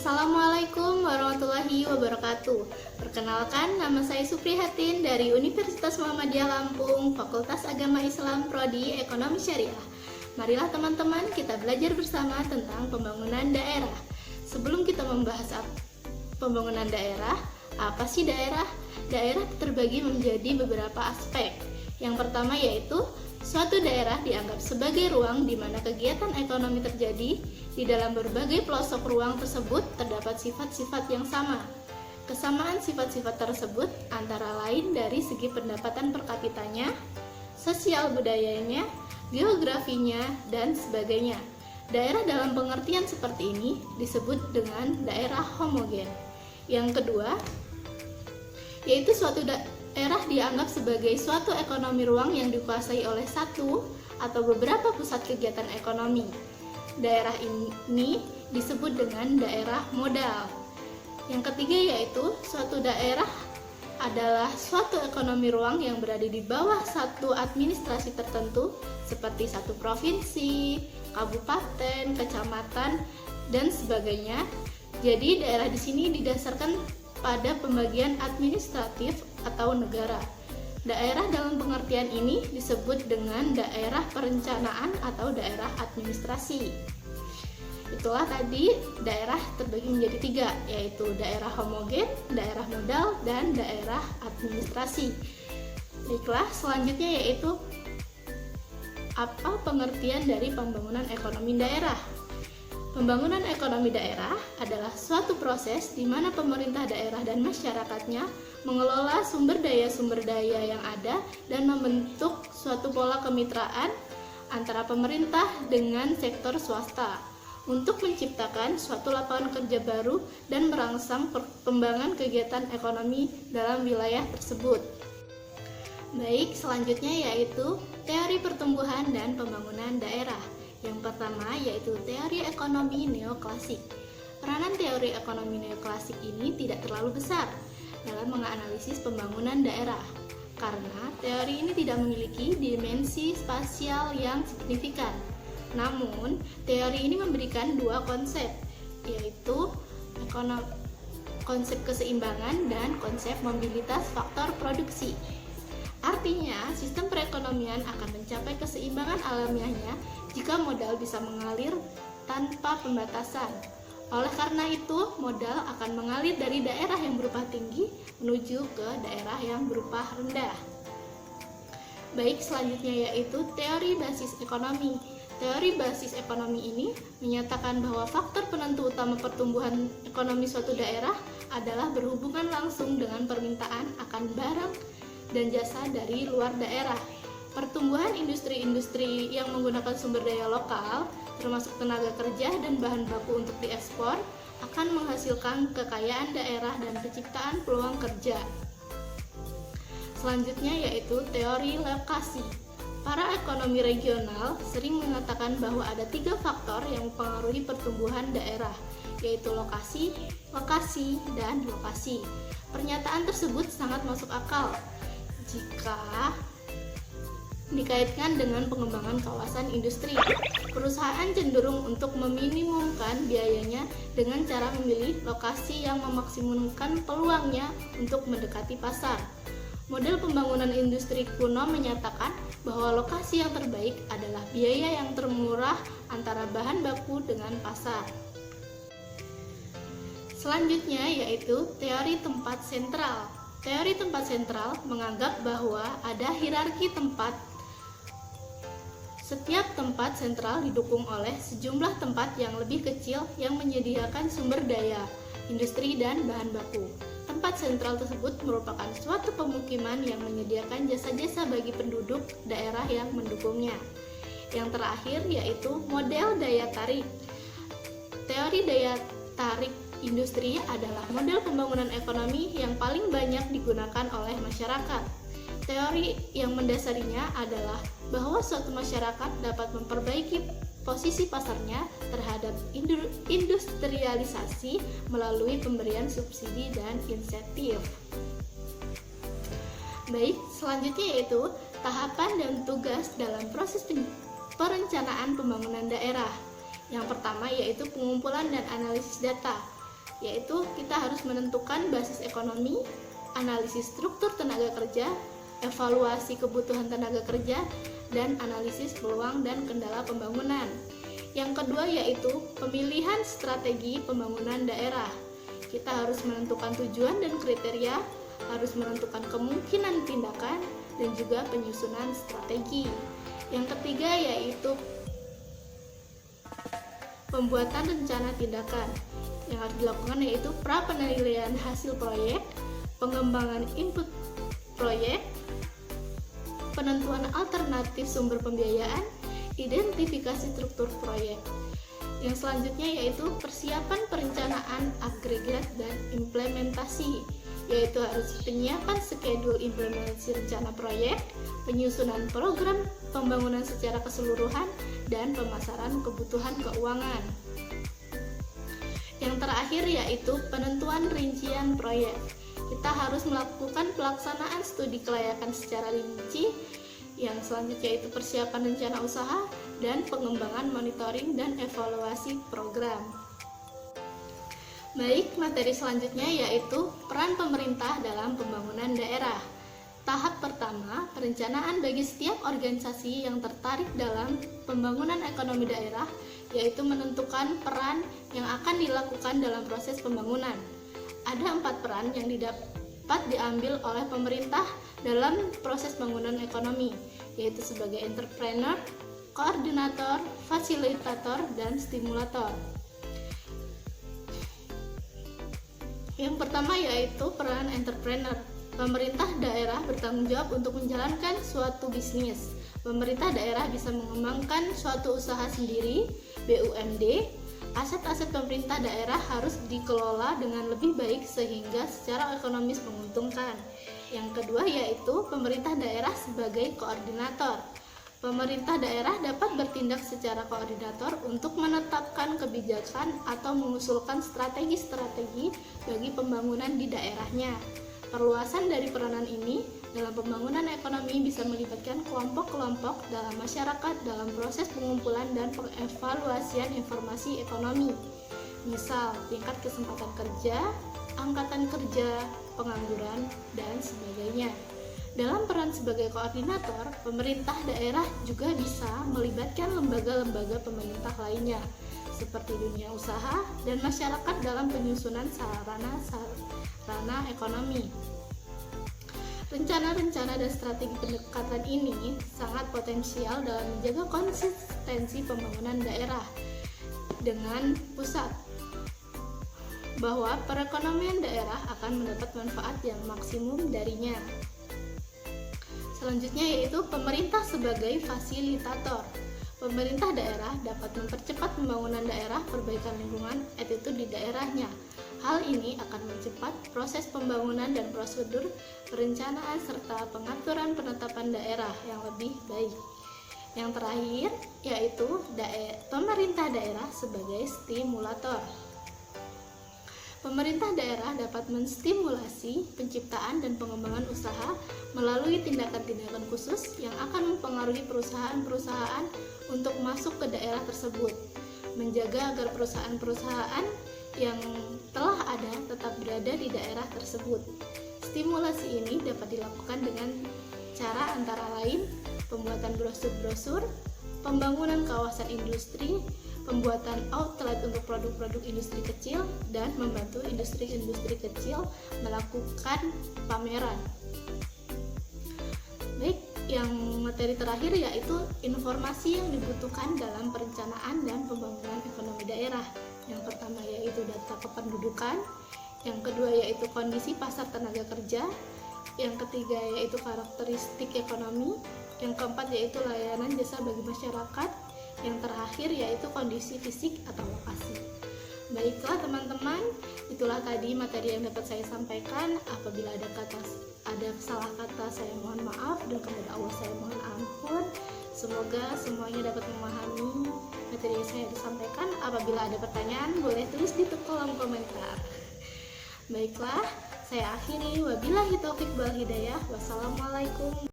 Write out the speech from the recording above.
Assalamualaikum warahmatullahi wabarakatuh. Perkenalkan, nama saya Suprihatin dari Universitas Muhammadiyah Lampung, Fakultas Agama Islam Prodi Ekonomi Syariah. Marilah teman-teman kita belajar bersama tentang pembangunan daerah. Sebelum kita membahas pembangunan daerah, apa sih daerah? Daerah terbagi menjadi beberapa aspek. Yang pertama yaitu suatu daerah dianggap sebagai ruang di mana kegiatan ekonomi terjadi. Di dalam berbagai pelosok ruang tersebut terdapat sifat-sifat yang sama. Kesamaan sifat-sifat tersebut antara lain dari segi pendapatan per kapitanya, sosial budayanya, geografinya, dan sebagainya. Daerah dalam pengertian seperti ini disebut dengan daerah homogen. Yang kedua, yaitu suatu daerah dianggap sebagai suatu ekonomi ruang yang dikuasai oleh satu atau beberapa pusat kegiatan ekonomi. Daerah ini disebut dengan daerah modal. Yang ketiga yaitu suatu daerah adalah suatu ekonomi ruang yang berada di bawah satu administrasi tertentu seperti satu provinsi, kabupaten, kecamatan, dan sebagainya. Jadi daerah di sini didasarkan pada pembagian administratif atau negara. Daerah dalam pengertian ini disebut dengan daerah perencanaan atau daerah administrasi. Itulah tadi daerah terbagi menjadi tiga, yaitu daerah homogen, daerah modal, dan daerah administrasi. Baiklah, selanjutnya yaitu apa pengertian dari pembangunan ekonomi daerah? Pembangunan ekonomi daerah adalah suatu proses di mana pemerintah daerah dan masyarakatnya mengelola sumber daya yang ada dan membentuk suatu pola kemitraan antara pemerintah dengan sektor swasta untuk menciptakan suatu lapangan kerja baru dan merangsang perkembangan kegiatan ekonomi dalam wilayah tersebut. Baik, selanjutnya yaitu teori pertumbuhan dan pembangunan daerah. Yang pertama yaitu teori ekonomi neoklasik. Peranan teori ekonomi neoklasik ini tidak terlalu besar dalam menganalisis pembangunan daerah, karena teori ini tidak memiliki dimensi spasial yang signifikan. Namun, teori ini memberikan dua konsep, yaitu konsep keseimbangan dan konsep mobilitas faktor produksi. Artinya, sistem perekonomian akan mencapai keseimbangan alamiahnya jika modal bisa mengalir tanpa pembatasan. Oleh karena itu, modal akan mengalir dari daerah yang berupa tinggi menuju ke daerah yang berupa rendah. Baik, selanjutnya yaitu teori basis ekonomi. Teori basis ekonomi ini menyatakan bahwa faktor penentu utama pertumbuhan ekonomi suatu daerah adalah berhubungan langsung dengan permintaan akan barang dan jasa dari luar daerah. Pertumbuhan industri-industri yang menggunakan sumber daya lokal, termasuk tenaga kerja dan bahan baku untuk diekspor, akan menghasilkan kekayaan daerah dan penciptaan peluang kerja. Selanjutnya yaitu teori lokasi. Para ekonomi regional sering mengatakan bahwa ada tiga faktor yang mempengaruhi pertumbuhan daerah, yaitu lokasi, lokasi, dan lokasi. Pernyataan tersebut sangat masuk akal jika dikaitkan dengan pengembangan kawasan industri. Perusahaan cenderung untuk meminimumkan biayanya dengan cara memilih lokasi yang memaksimumkan peluangnya untuk mendekati pasar. Model pembangunan industri kuno menyatakan bahwa lokasi yang terbaik adalah biaya yang termurah antara bahan baku dengan pasar. Selanjutnya yaitu teori tempat sentral. Teori tempat sentral menganggap bahwa ada hierarki tempat. Setiap tempat sentral didukung oleh sejumlah tempat yang lebih kecil yang menyediakan sumber daya, industri, dan bahan baku. Tempat sentral tersebut merupakan suatu pemukiman yang menyediakan jasa-jasa bagi penduduk daerah yang mendukungnya. Yang terakhir yaitu model daya tarik. Teori daya tarik industri adalah model pembangunan ekonomi yang paling banyak digunakan oleh masyarakat. Teori yang mendasarinya adalah bahwa suatu masyarakat dapat memperbaiki posisi pasarnya terhadap industrialisasi melalui pemberian subsidi dan insentif. Baik, selanjutnya yaitu tahapan dan tugas dalam proses perencanaan pembangunan daerah. Yang pertama yaitu pengumpulan dan analisis data. yaitu kita harus menentukan basis ekonomi, analisis struktur tenaga kerja, evaluasi kebutuhan tenaga kerja, dan analisis peluang dan kendala pembangunan. Yang kedua yaitu pemilihan strategi pembangunan daerah. Kita harus menentukan tujuan dan kriteria, harus menentukan kemungkinan tindakan, dan juga penyusunan strategi. Yang ketiga yaitu pembuatan rencana tindakan. Yang harus dilakukan yaitu pra-penilaian hasil proyek, pengembangan input proyek, penentuan alternatif sumber pembiayaan, identifikasi struktur proyek. Yang selanjutnya yaitu persiapan perencanaan agregat dan implementasi, yaitu harus penyiapan skedul implementasi rencana proyek, penyusunan program pembangunan secara keseluruhan, dan pemasaran kebutuhan keuangan. Yang terakhir yaitu penentuan rincian proyek. Kita harus melakukan pelaksanaan studi kelayakan secara rinci. Yang selanjutnya yaitu persiapan rencana usaha dan pengembangan monitoring dan evaluasi program. Baik, materi selanjutnya yaitu peran pemerintah dalam pembangunan daerah. Tahap pertama, perencanaan bagi setiap organisasi yang tertarik dalam pembangunan ekonomi daerah, yaitu menentukan peran yang akan dilakukan dalam proses pembangunan. Ada 4 peran yang dapat diambil oleh pemerintah dalam proses pembangunan ekonomi, yaitu sebagai entrepreneur, koordinator, fasilitator, dan stimulator. Yang pertama yaitu peran entrepreneur. Pemerintah daerah bertanggung jawab untuk menjalankan suatu bisnis. Pemerintah daerah bisa mengembangkan suatu usaha sendiri, BUMD. Aset-aset pemerintah daerah harus dikelola dengan lebih baik sehingga secara ekonomis menguntungkan. Yang kedua yaitu pemerintah daerah sebagai koordinator. Pemerintah daerah dapat bertindak secara koordinator untuk menetapkan kebijakan atau mengusulkan strategi-strategi bagi pembangunan di daerahnya. Perluasan dari peranan ini dalam pembangunan ekonomi bisa melibatkan kelompok-kelompok dalam masyarakat dalam proses pengumpulan dan pengevaluasian informasi ekonomi. Misal, tingkat kesempatan kerja, angkatan kerja, pengangguran, dan sebagainya. Dalam peran sebagai koordinator, pemerintah daerah juga bisa melibatkan lembaga-lembaga pemerintah lainnya, seperti dunia usaha dan masyarakat dalam penyusunan sarana ekonomi. Rencana-rencana dan strategi pendekatan ini sangat potensial dalam menjaga konsistensi pembangunan daerah dengan pusat, bahwa perekonomian daerah akan mendapat manfaat yang maksimum darinya. Selanjutnya yaitu pemerintah sebagai fasilitator. Pemerintah daerah dapat mempercepat pembangunan daerah, perbaikan lingkungan, attitude di daerahnya. Hal ini akan mempercepat proses pembangunan dan prosedur perencanaan serta pengaturan penetapan daerah yang lebih baik. Yang terakhir yaitu pemerintah daerah sebagai stimulator. Pemerintah daerah dapat menstimulasi penciptaan dan pengembangan usaha melalui tindakan-tindakan khusus yang akan mempengaruhi perusahaan-perusahaan untuk masuk ke daerah tersebut, menjaga agar perusahaan-perusahaan yang telah ada tetap berada di daerah tersebut. Stimulasi ini dapat dilakukan dengan cara antara lain pembuatan brosur-brosur, pembangunan kawasan industri, pembuatan outlet untuk produk-produk industri kecil, dan membantu industri-industri kecil melakukan pameran. Baik, yang materi terakhir yaitu informasi yang dibutuhkan dalam perencanaan dan pembangunan ekonomi daerah. Yang pertama yaitu data kependudukan, yang kedua yaitu kondisi pasar tenaga kerja, yang ketiga yaitu karakteristik ekonomi, yang keempat yaitu layanan jasa bagi masyarakat, yang terakhir yaitu kondisi fisik atau lokasi. Baiklah teman-teman, itulah tadi materi yang dapat saya sampaikan. Apabila ada salah kata, saya mohon maaf, dan kepada Allah saya mohon ampun. Semoga semuanya dapat memahami materi yang saya sampaikan. Apabila ada pertanyaan, boleh tulis di kolom komentar. Baiklah, saya akhiri. Wabillahi taufiq wal hidayah. Wassalamualaikum.